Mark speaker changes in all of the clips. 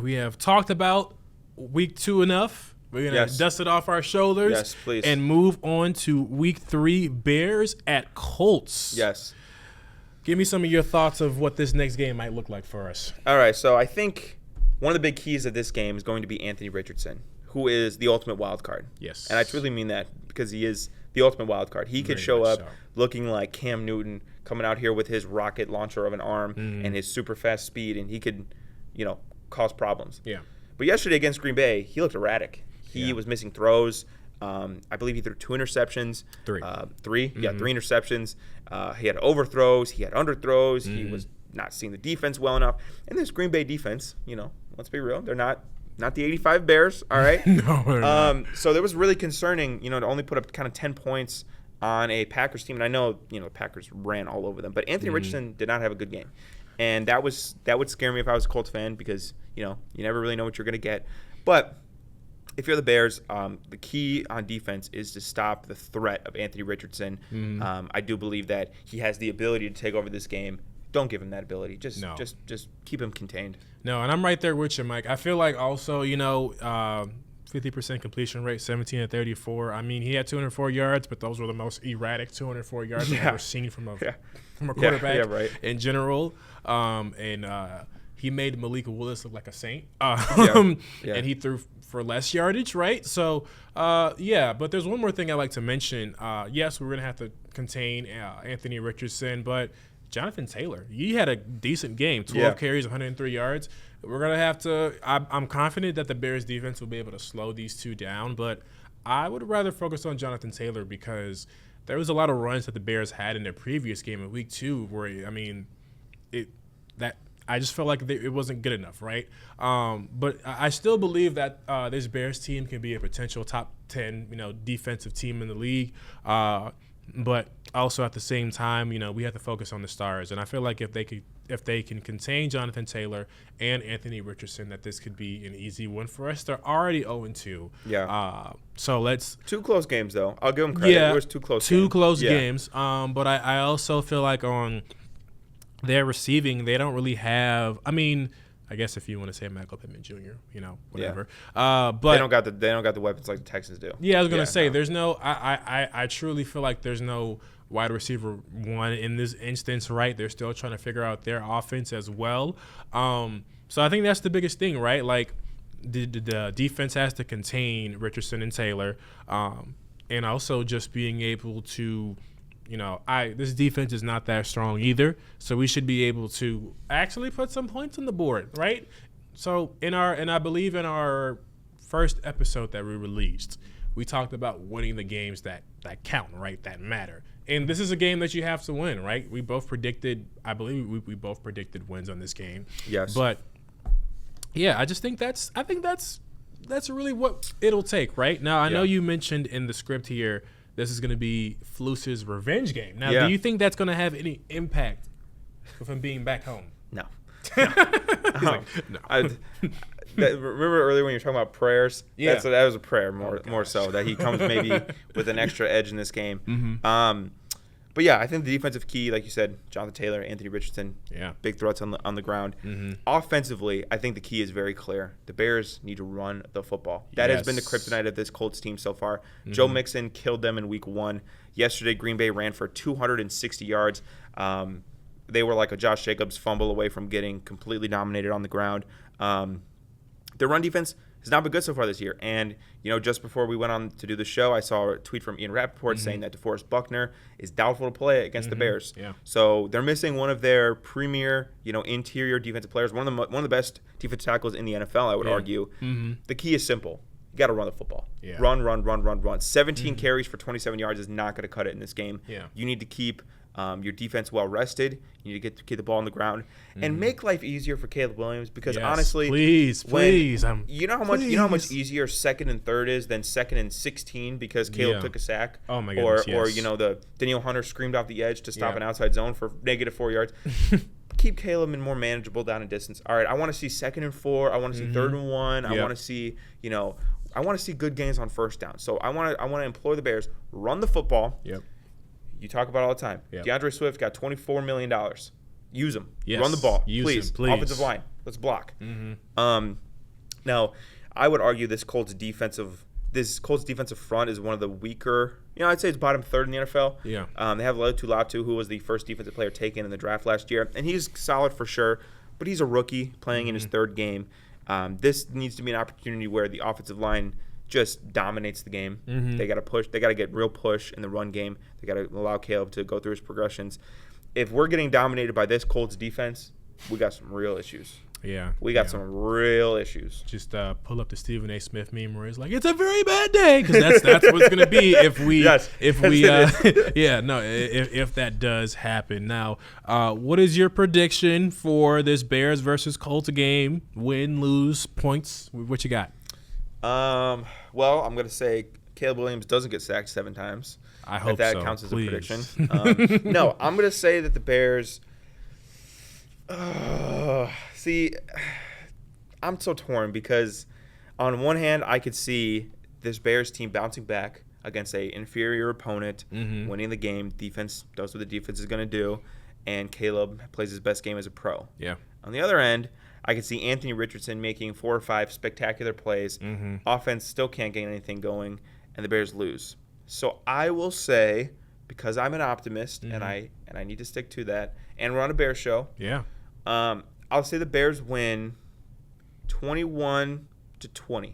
Speaker 1: we have talked about week 2 enough. We're going to dust it off our shoulders.
Speaker 2: Yes, please.
Speaker 1: And move on to week 3, Bears at Colts.
Speaker 2: Yes.
Speaker 1: Give me some of your thoughts of what this next game might look like for us.
Speaker 2: All right, so I think one of the big keys of this game is going to be Anthony Richardson, who is the ultimate wild card.
Speaker 1: Yes.
Speaker 2: And I truly mean that because he is the ultimate wild card. He could show up looking like Cam Newton, coming out here with his rocket launcher of an arm and his super fast speed, and he could, cause problems.
Speaker 1: Yeah.
Speaker 2: But yesterday against Green Bay, he looked erratic. He was missing throws. I believe he threw 2 interceptions.
Speaker 1: 3.
Speaker 2: 3. Yeah, 3 interceptions. He had overthrows. He had underthrows. He was not seeing the defense well enough. And this Green Bay defense, let's be real, they're not the 85 Bears, all right?
Speaker 1: No, they're not.
Speaker 2: So it was really concerning, to only put up kind of 10 points on a Packers team. And I know, the Packers ran all over them. But Anthony Richardson did not have a good game. And that would scare me if I was a Colts fan because, you never really know what you're going to get. But if you're the Bears, the key on defense is to stop the threat of Anthony Richardson. I do believe that he has the ability to take over this game. Don't give him that ability. Just keep him contained.
Speaker 1: No, and I'm right there with you, Mike. I feel like also, 50% completion rate, 17 of 34. I mean, he had 204 yards, but those were the most erratic 204 yards I've ever seen from a quarterback in general. He made Malik Willis look like a saint. And he threw for less yardage, right? So, but there's one more thing I'd like to mention. Yes, we're going to have to contain Anthony Richardson, but Jonathan Taylor, he had a decent game, 12 carries, 103 yards. We're going to have to – I'm confident that the Bears defense will be able to slow these two down, but I would rather focus on Jonathan Taylor because there was a lot of runs that the Bears had in their previous game in week 2 where, I just felt like it wasn't good enough, right? But I still believe that this Bears team can be a potential top 10, defensive team in the league. But also at the same time, we have to focus on the stars. And I feel like if they can contain Jonathan Taylor and Anthony Richardson, that this could be an easy win for us. They're already 0-2.
Speaker 2: Yeah.
Speaker 1: So let's –
Speaker 2: 2 close games, though. I'll give them credit.
Speaker 1: Yeah,
Speaker 2: it was 2 close games.
Speaker 1: 2 close games. But I also feel like on – their receiving, they don't really have. I mean, I guess if you want to say Michael Pittman Jr., whatever. But
Speaker 2: they don't got the weapons like the Texans do.
Speaker 1: Yeah, I was gonna say there's no. I truly feel like there's no wide receiver one in this instance, right? They're still trying to figure out their offense as well. So I think that's the biggest thing, right? Like the defense has to contain Richardson and Taylor, and also just being able to. This defense is not that strong either, so we should be able to actually put some points on the board, right? So I believe in our first episode that we released, we talked about winning the games that count, right? That matter. And this is a game that you have to win, right? We both predicted, I believe we both predicted wins on this game.
Speaker 2: Yes.
Speaker 1: But yeah, I think that's really what it'll take, right? Now I know you mentioned in the script here this is going to be Flus's revenge game. Now, do you think that's going to have any impact with him being back home?
Speaker 2: No.
Speaker 1: No.
Speaker 2: Remember earlier when you were talking about prayers? Yeah. That was a prayer more so, that he comes maybe with an extra edge in this game.
Speaker 1: Mm-hmm.
Speaker 2: But yeah, I think the defensive key, like you said, Jonathan Taylor, Anthony Richardson, big threats on the ground.
Speaker 1: Mm-hmm.
Speaker 2: Offensively, I think the key is very clear. The Bears need to run the football. That has been the kryptonite of this Colts team so far. Mm-hmm. Joe Mixon killed them in week 1. Yesterday, Green Bay ran for 260 yards. They were like a Josh Jacobs fumble away from getting completely dominated on the ground. Their run defense has not been good so far this year. And, just before we went on to do the show, I saw a tweet from Ian Rappaport saying that DeForest Buckner is doubtful to play against the Bears.
Speaker 1: Yeah.
Speaker 2: So they're missing one of their premier, interior defensive players, one of the best defensive tackles in the NFL, I would argue. Mm-hmm. The key is simple. You got to run the football. Yeah. Run. 17 carries for 27 yards is not going to cut it in this game. Yeah. You need to keep your defense well rested. You need to get the ball on the ground and make life easier for Caleb Williams because honestly,
Speaker 1: please,
Speaker 2: you know how much easier 2nd and 3rd is than 2nd and 16 because Caleb took a sack.
Speaker 1: Oh my goodness,
Speaker 2: or the Danielle Hunter screamed off the edge to stop an outside zone for -4 yards. Keep Caleb in more manageable down and distance. All right, I want to see 2nd and 4. I want to see 3rd and 1. I want to see I want to see good gains on first down. So I want to implore the Bears, run the football.
Speaker 1: Yep.
Speaker 2: You talk about it all the time. Yep. DeAndre Swift got $24 million. Use him.
Speaker 1: Yes.
Speaker 2: Run the ball.
Speaker 1: Use
Speaker 2: please.
Speaker 1: him, please.
Speaker 2: Offensive line. Let's block.
Speaker 1: Mm-hmm.
Speaker 2: Now, I would argue this Colts defensive front is one of the weaker. I'd say it's bottom third in the NFL.
Speaker 1: Yeah.
Speaker 2: They have Latu, who was the first defensive player taken in the draft last year, and he's solid for sure, but he's a rookie playing in his third game. This needs to be an opportunity where the offensive line just dominates the game. They got to push. They got to get real push in the run game. They got to allow Caleb to go through his progressions. If we're getting dominated by this Colts defense, we got some real issues.
Speaker 1: Yeah,
Speaker 2: we got some real issues.
Speaker 1: Just pull up the Stephen A. Smith meme where it's like, it's a very bad day, because that's what it's gonna be if we if that does happen. Now, what is your prediction for this Bears versus Colts game? Win, lose, points. What you got?
Speaker 2: Well, I'm gonna say Caleb Williams doesn't get sacked 7 times.
Speaker 1: I hope
Speaker 2: that counts as a prediction. No, I'm gonna say that the Bears. See, I'm so torn because on one hand, I could see this Bears team bouncing back against a inferior opponent, winning the game. Defense does what the defense is going to do, and Caleb plays his best game as a pro.
Speaker 1: Yeah.
Speaker 2: On the other end, I could see Anthony Richardson making 4 or 5 spectacular plays. Offense still can't get anything going, and the Bears lose. So I will say, because I'm an optimist, and I need to stick to that, and we're on a Bears show.
Speaker 1: Yeah.
Speaker 2: I'll say the Bears win 21-20.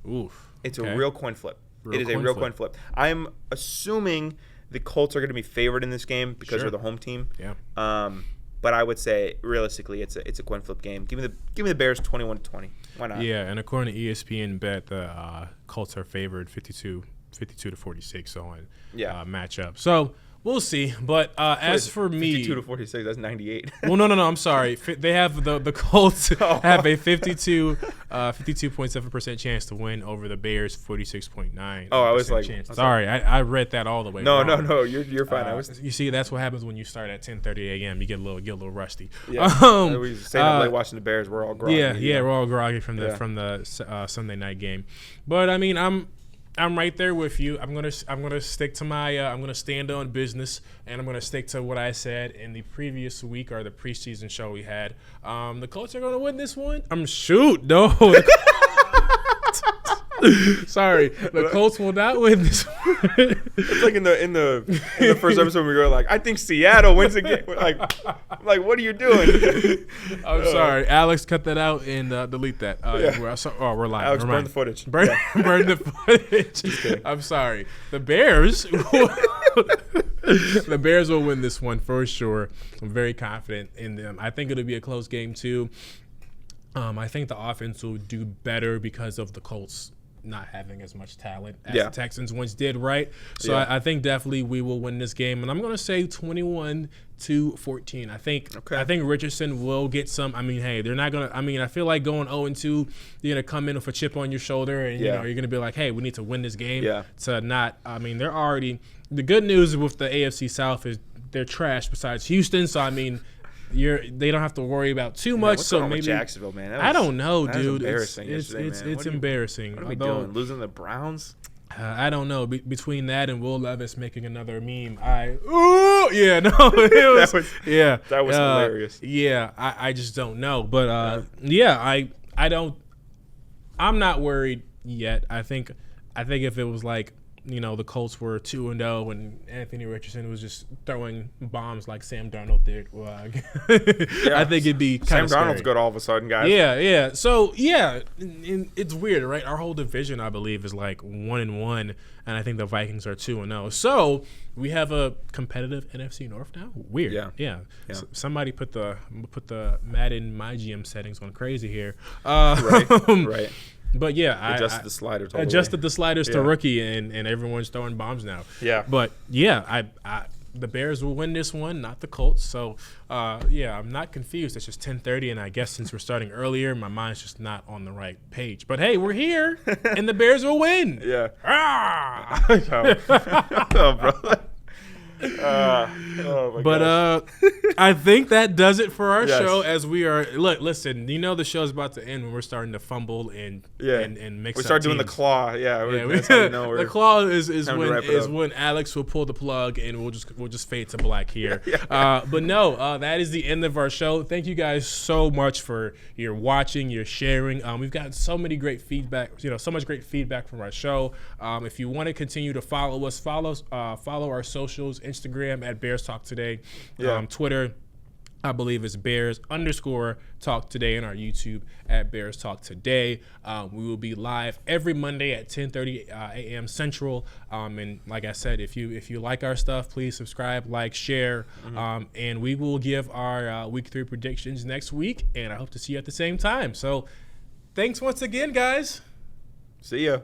Speaker 1: Oof.
Speaker 2: It's a real coin flip. It is a real coin flip. I'm assuming the Colts are going to be favored in this game because they're the home team.
Speaker 1: Yeah.
Speaker 2: But I would say realistically, it's a coin flip game. Give me the Bears 21-20. Why not?
Speaker 1: Yeah, and according to ESPN bet, the Colts are favored 52 to 46 on matchup. So we'll see. But as for me,
Speaker 2: 52 to 46, that's 98.
Speaker 1: Well, no. I'm sorry. They have the Colts have a 52.7% chance to win over the Bears 46.9.
Speaker 2: Oh, I was like,
Speaker 1: chance. Sorry, I read that all the way.
Speaker 2: No,
Speaker 1: wrong.
Speaker 2: no, you're fine.
Speaker 1: You see, that's what happens when you start at 10:30 a.m. You get a little rusty.
Speaker 2: Yeah, we stayed up late watching the Bears. We're all groggy.
Speaker 1: Yeah, we're all groggy from the Sunday night game. But I mean, I'm right there with you. I'm gonna stick to my. I'm gonna stand on business, and I'm gonna stick to what I said in the previous week or the preseason show we had. The Colts are gonna win this one. No. Sorry, the Colts will not win this one.
Speaker 2: It's like in the first episode we were like, I think Seattle wins the game. Like, what are you doing?
Speaker 1: I'm sorry, Alex, cut that out and delete that. We're live.
Speaker 2: Alex, burn the footage.
Speaker 1: Burn the footage. I'm sorry. The Bears. The Bears will win this one for sure. I'm very confident in them. I think it'll be a close game too. I think the offense will do better because of the Colts not having as much talent as the Texans once did, right? So I think definitely we will win this game, and I'm going to say 21-14. I think Richardson will get some. I mean, hey, they're not going to. I mean, I feel like going 0-2, you're going to come in with a chip on your shoulder, and you're going to be like, hey, we need to win this game.
Speaker 2: Yeah.
Speaker 1: To not. I mean, they're already. The good news with the AFC South is they're trash besides Houston. So I mean. They don't have to worry about too much.
Speaker 2: What's
Speaker 1: so
Speaker 2: going on
Speaker 1: maybe
Speaker 2: with Jacksonville, man.
Speaker 1: I don't know, dude.
Speaker 2: Embarrassing.
Speaker 1: It's embarrassing.
Speaker 2: What are we doing? Losing the Browns?
Speaker 1: I don't know. Between that and Will Levis making another meme, that was
Speaker 2: hilarious.
Speaker 1: Yeah, I just don't know. But I don't. I'm not worried yet. I think if it was like, the Colts were 2-0 and Anthony Richardson was just throwing bombs like Sam Darnold did. I think it'd be kind of
Speaker 2: Sam Darnold's good all of a sudden, guys.
Speaker 1: Yeah. So, it's weird, right? Our whole division, I believe, is like 1-1, and I think the Vikings are 2-0. So, we have a competitive NFC North now? Weird. Yeah. Somebody put the Madden My GM settings on crazy here.
Speaker 2: Right.
Speaker 1: But
Speaker 2: adjusted the sliders.
Speaker 1: Adjusted the sliders to rookie, and everyone's throwing bombs now.
Speaker 2: Yeah.
Speaker 1: But the Bears will win this one, not the Colts. So I'm not confused. It's just 10:30, and I guess since we're starting earlier, my mind's just not on the right page. But hey, we're here, and the Bears will win.
Speaker 2: Yeah.
Speaker 1: Ah!
Speaker 2: Oh, brother.
Speaker 1: But I think that does it for our show. As we are listen, the show's about to end when we're starting to fumble and mix.
Speaker 2: We start doing the claw.
Speaker 1: The claw is when Alex will pull the plug and we'll just fade to black here. But no, that is the end of our show. Thank you guys so much for your watching, your sharing. We've gotten so many great feedback. So much great feedback from our show. If you want to continue to follow us, follow our socials. Instagram at Bears Talk Today. Twitter, I believe, is Bears_Talk Today, and our YouTube at Bears Talk Today. We will be live every Monday at 10:30 a.m. Central. And like I said, if you like our stuff, please subscribe, like, share, and we will give our Week 3 predictions next week. And I hope to see you at the same time. So, thanks once again, guys.
Speaker 2: See ya.